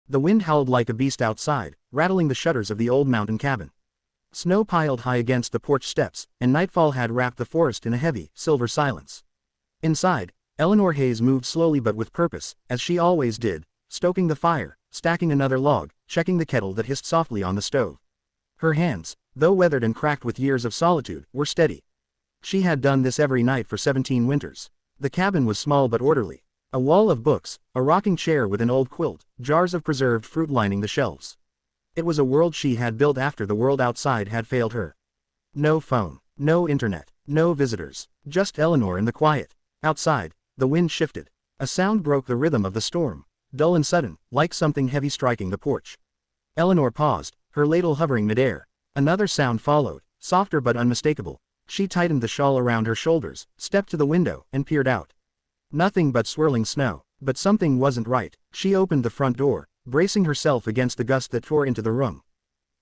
The wind howled like a beast outside, rattling the shutters of the old mountain cabin. Snow piled high against the porch steps, and nightfall had wrapped the forest in a heavy, silver silence. Inside, Eleanor Hayes moved slowly but with purpose, as she always did, stoking the fire, stacking another log, checking the kettle that hissed softly on the stove. Her hands, though weathered and cracked with years of solitude, were steady. She had done this every night for 17 winters. The cabin was small but orderly. A wall of books, a rocking chair with an old quilt, jars of preserved fruit lining the shelves. It was a world she had built after the world outside had failed her. No phone, no internet, no visitors, just Eleanor and the quiet. Outside, the wind shifted. A sound broke the rhythm of the storm, dull and sudden, like something heavy striking the porch. Eleanor paused, her ladle hovering midair. Another sound followed, softer but unmistakable. She tightened the shawl around her shoulders, stepped to the window, and peered out. Nothing but swirling snow, but something wasn't right. She opened the front door, bracing herself against the gust that tore into the room.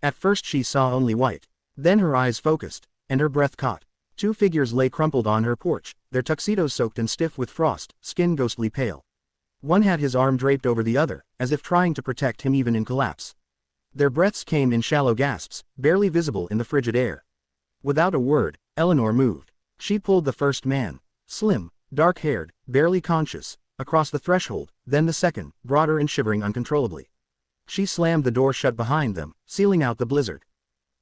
At first she saw only white. Then her eyes focused, and her breath caught. Two figures lay crumpled on her porch, their tuxedos soaked and stiff with frost, skin ghostly pale. One had his arm draped over the other, as if trying to protect him even in collapse. Their breaths came in shallow gasps, barely visible in the frigid air. Without a word, Eleanor moved. She pulled the first man, slim, dark-haired, barely conscious, across the threshold, then the second, broader and shivering uncontrollably. She slammed the door shut behind them, sealing out the blizzard.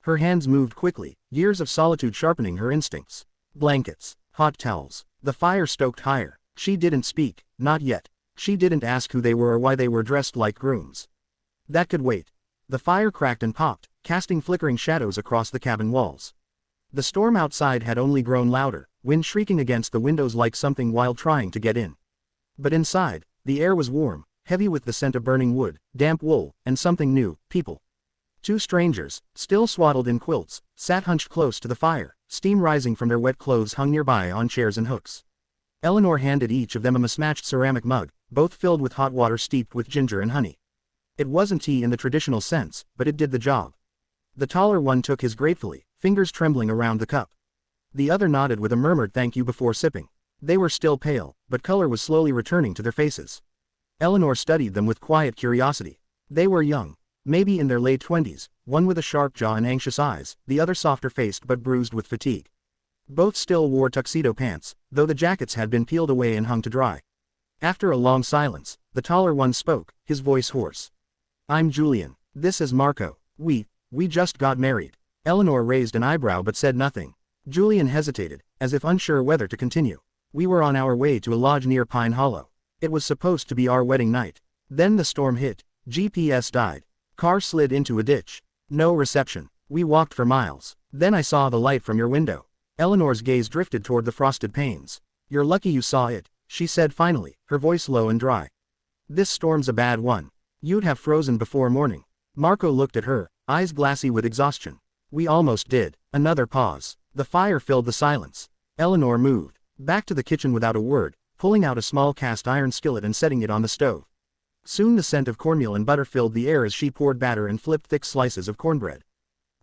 Her hands moved quickly, years of solitude sharpening her instincts. Blankets, hot towels, the fire stoked higher. She didn't speak, not yet. She didn't ask who they were or why they were dressed like grooms. That could wait. The fire cracked and popped, casting flickering shadows across the cabin walls. The storm outside had only grown louder, wind shrieking against the windows like something wild trying to get in. But inside, the air was warm, heavy with the scent of burning wood, damp wool, and something new, people. Two strangers, still swaddled in quilts, sat hunched close to the fire, steam rising from their wet clothes hung nearby on chairs and hooks. Eleanor handed each of them a mismatched ceramic mug, both filled with hot water steeped with ginger and honey. It wasn't tea in the traditional sense, but it did the job. The taller one took his gratefully, fingers trembling around the cup. The other nodded with a murmured thank you before sipping. They were still pale, but color was slowly returning to their faces. Eleanor studied them with quiet curiosity. They were young, maybe in their late 20s, one with a sharp jaw and anxious eyes, the other softer-faced but bruised with fatigue. Both still wore tuxedo pants, though the jackets had been peeled away and hung to dry. After a long silence, the taller one spoke, his voice hoarse. "I'm Julian. This is Marco. We just got married." Eleanor raised an eyebrow but said nothing. Julian hesitated, as if unsure whether to continue. "We were on our way to a lodge near Pine Hollow. It was supposed to be our wedding night. Then the storm hit. GPS died. Car slid into a ditch. No reception. We walked for miles. Then I saw the light from your window." Eleanor's gaze drifted toward the frosted panes. "You're lucky you saw it," she said finally, her voice low and dry. "This storm's a bad one. You'd have frozen before morning." Marco looked at her, eyes glassy with exhaustion. "We almost did." Another pause. The fire filled the silence. Eleanor moved back to the kitchen without a word, pulling out a small cast iron skillet and setting it on the stove. Soon the scent of cornmeal and butter filled the air as she poured batter and flipped thick slices of cornbread.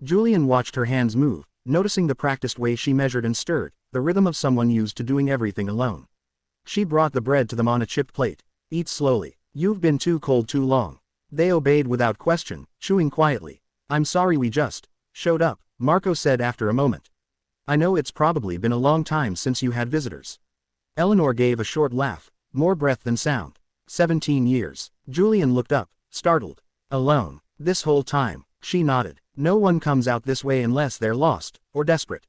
Julian watched her hands move, noticing the practiced way she measured and stirred, the rhythm of someone used to doing everything alone. She brought the bread to them on a chipped plate. "Eat slowly. You've been too cold too long." They obeyed without question, chewing quietly. "I'm sorry we just showed up," Marco said after a moment. "I know it's probably been a long time since you had visitors." Eleanor gave a short laugh, more breath than sound. 17 years. Julian looked up, startled. "Alone, this whole time?" She nodded. "No one comes out this way unless they're lost, or desperate."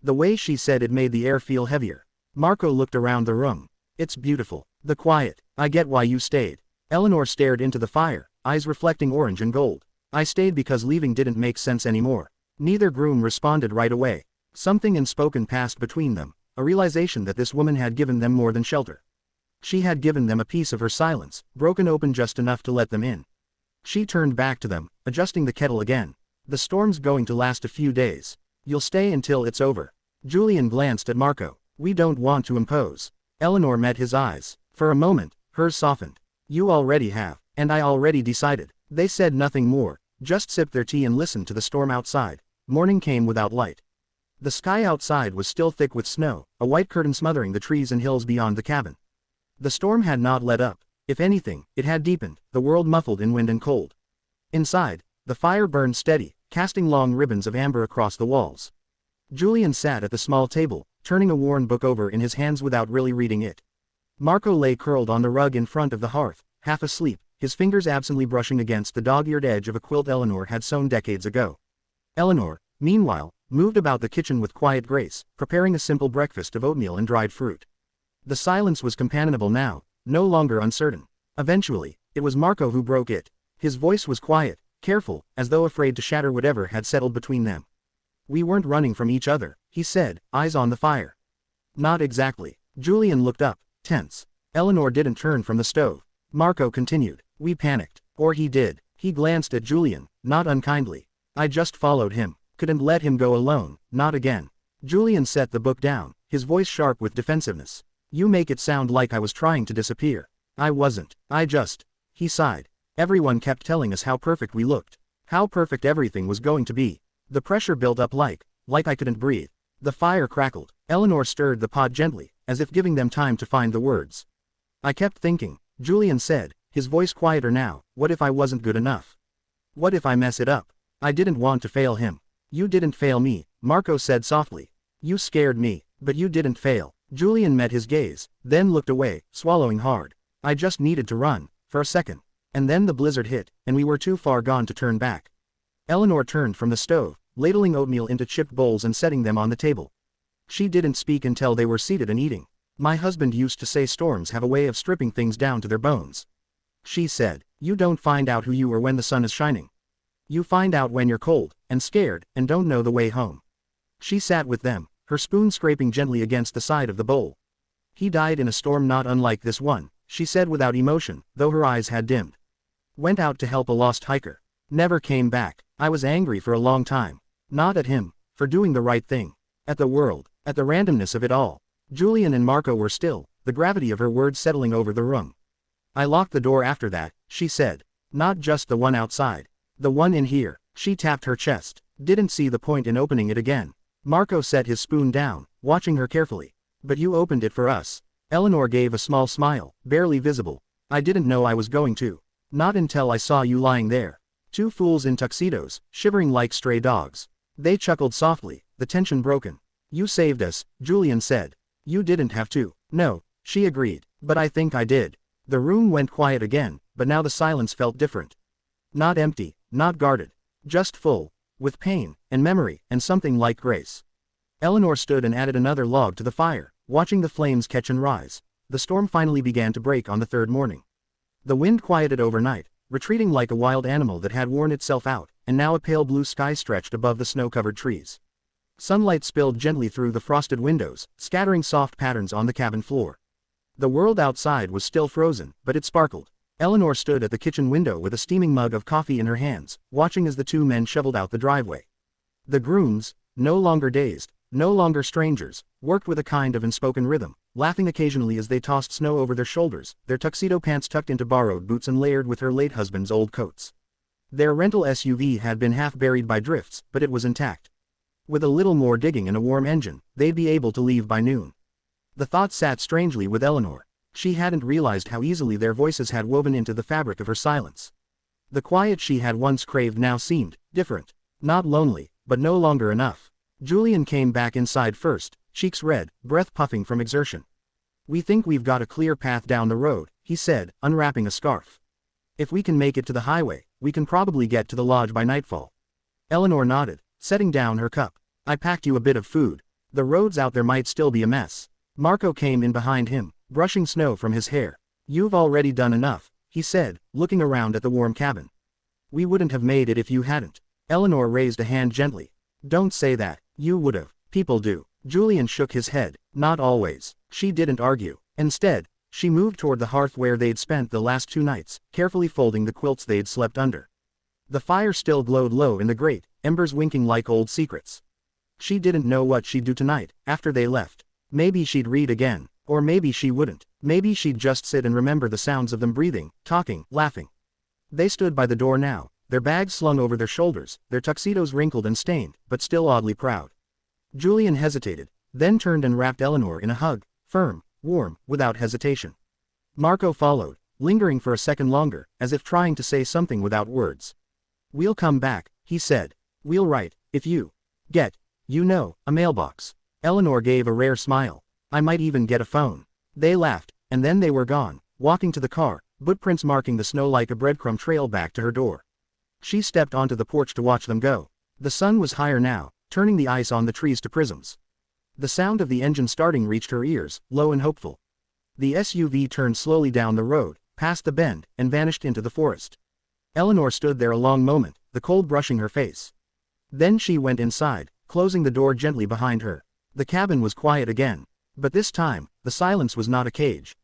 The way she said it made the air feel heavier. Marco looked around the room. "It's beautiful. The quiet. I get why you stayed." Eleanor stared into the fire, eyes reflecting orange and gold. "I stayed because leaving didn't make sense anymore." Neither groom responded right away. Something unspoken passed between them, a realization that this woman had given them more than shelter. She had given them a piece of her silence, broken open just enough to let them in. She turned back to them, adjusting the kettle again. "The storm's going to last a few days. You'll stay until it's over." Julian glanced at Marco. "We don't want to impose." Eleanor met his eyes. For a moment, hers softened. "You already have, and I already decided." They said nothing more, just sipped their tea and listened to the storm outside. Morning came without light. The sky outside was still thick with snow, a white curtain smothering the trees and hills beyond the cabin. The storm had not let up. If anything, it had deepened, the world muffled in wind and cold. Inside, the fire burned steady, casting long ribbons of amber across the walls. Julian sat at the small table, turning a worn book over in his hands without really reading it. Marco lay curled on the rug in front of the hearth, half asleep, his fingers absently brushing against the dog-eared edge of a quilt Eleanor had sewn decades ago. Eleanor, meanwhile, moved about the kitchen with quiet grace, preparing a simple breakfast of oatmeal and dried fruit. The silence was companionable now, no longer uncertain. Eventually, it was Marco who broke it. His voice was quiet, careful, as though afraid to shatter whatever had settled between them. "We weren't running from each other," he said, eyes on the fire. "Not exactly." Julian looked up, tense. Eleanor didn't turn from the stove. Marco continued. "We panicked. Or he did." He glanced at Julian, not unkindly. "I just followed him. Couldn't let him go alone, not again." Julian set the book down, his voice sharp with defensiveness. "You make it sound like I was trying to disappear. I wasn't. He sighed. "Everyone kept telling us how perfect we looked. How perfect everything was going to be. The pressure built up like I couldn't breathe." The fire crackled. Eleanor stirred the pot gently, as if giving them time to find the words. "I kept thinking," Julian said, his voice quieter now, "what if I wasn't good enough? What if I mess it up? I didn't want to fail him." "You didn't fail me," Marco said softly. "You scared me, but you didn't fail." Julian met his gaze, then looked away, swallowing hard. "I just needed to run, for a second. And then the blizzard hit, and we were too far gone to turn back." Eleanor turned from the stove, ladling oatmeal into chipped bowls and setting them on the table. She didn't speak until they were seated and eating. "My husband used to say storms have a way of stripping things down to their bones," she said. "You don't find out who you are when the sun is shining. You find out when you're cold, and scared, and don't know the way home." She sat with them, her spoon scraping gently against the side of the bowl. "He died in a storm not unlike this one," she said without emotion, though her eyes had dimmed. "Went out to help a lost hiker. Never came back. I was angry for a long time. Not at him, for doing the right thing. At the world, at the randomness of it all." Julian and Marco were still, the gravity of her words settling over the room. "I locked the door after that," she said. "Not just the one outside. The one in here." She tapped her chest. "Didn't see the point in opening it again." Marco set his spoon down, watching her carefully. "But you opened it for us." Eleanor gave a small smile, barely visible. "I didn't know I was going to. Not until I saw you lying there. Two fools in tuxedos, shivering like stray dogs." They chuckled softly, the tension broken. "You saved us," Julian said. "You didn't have to." "No," she agreed. "But I think I did." The room went quiet again, but now the silence felt different. Not empty, not guarded. Just full. With pain, and memory, and something like grace. Eleanor stood and added another log to the fire, watching the flames catch and rise. The storm finally began to break on the third morning. The wind quieted overnight, retreating like a wild animal that had worn itself out, and now a pale blue sky stretched above the snow-covered trees. Sunlight spilled gently through the frosted windows, scattering soft patterns on the cabin floor. The world outside was still frozen, but it sparkled. Eleanor stood at the kitchen window with a steaming mug of coffee in her hands, watching as the two men shoveled out the driveway. The Grooms, no longer dazed, no longer strangers, worked with a kind of unspoken rhythm, laughing occasionally as they tossed snow over their shoulders, their tuxedo pants tucked into borrowed boots and layered with her late husband's old coats. Their rental SUV had been half buried by drifts, but it was intact. With a little more digging and a warm engine, they'd be able to leave by noon. The thought sat strangely with Eleanor. She hadn't realized how easily their voices had woven into the fabric of her silence. The quiet she had once craved now seemed different. Not lonely, but no longer enough. Julian came back inside first, cheeks red, breath puffing from exertion. "We think we've got a clear path down the road," he said, unwrapping a scarf. "If we can make it to the highway, we can probably get to the lodge by nightfall." Eleanor nodded, setting down her cup. "I packed you a bit of food. The roads out there might still be a mess." Marco came in behind him, brushing snow from his hair. "You've already done enough," he said, looking around at the warm cabin. "We wouldn't have made it if you hadn't." Eleanor raised a hand gently. "Don't say that. You would've. People do." Julian shook his head. "Not always." She didn't argue. Instead, she moved toward the hearth where they'd spent the last 2 nights, carefully folding the quilts they'd slept under. The fire still glowed low in the grate, embers winking like old secrets. She didn't know what she'd do tonight, after they left. Maybe she'd read again. Or maybe she wouldn't. Maybe she'd just sit and remember the sounds of them breathing, talking, laughing. They stood by the door now, their bags slung over their shoulders, their tuxedos wrinkled and stained, but still oddly proud. Julian hesitated, then turned and wrapped Eleanor in a hug, firm, warm, without hesitation. Marco followed, lingering for a second longer, as if trying to say something without words. "We'll come back," he said. "We'll write, if you get, a mailbox." Eleanor gave a rare smile. "I might even get a phone." They laughed, and then they were gone, walking to the car, footprints marking the snow like a breadcrumb trail back to her door. She stepped onto the porch to watch them go. The sun was higher now, turning the ice on the trees to prisms. The sound of the engine starting reached her ears, low and hopeful. The SUV turned slowly down the road, past the bend, and vanished into the forest. Eleanor stood there a long moment, the cold brushing her face. Then she went inside, closing the door gently behind her. The cabin was quiet again. But this time, the silence was not a cage,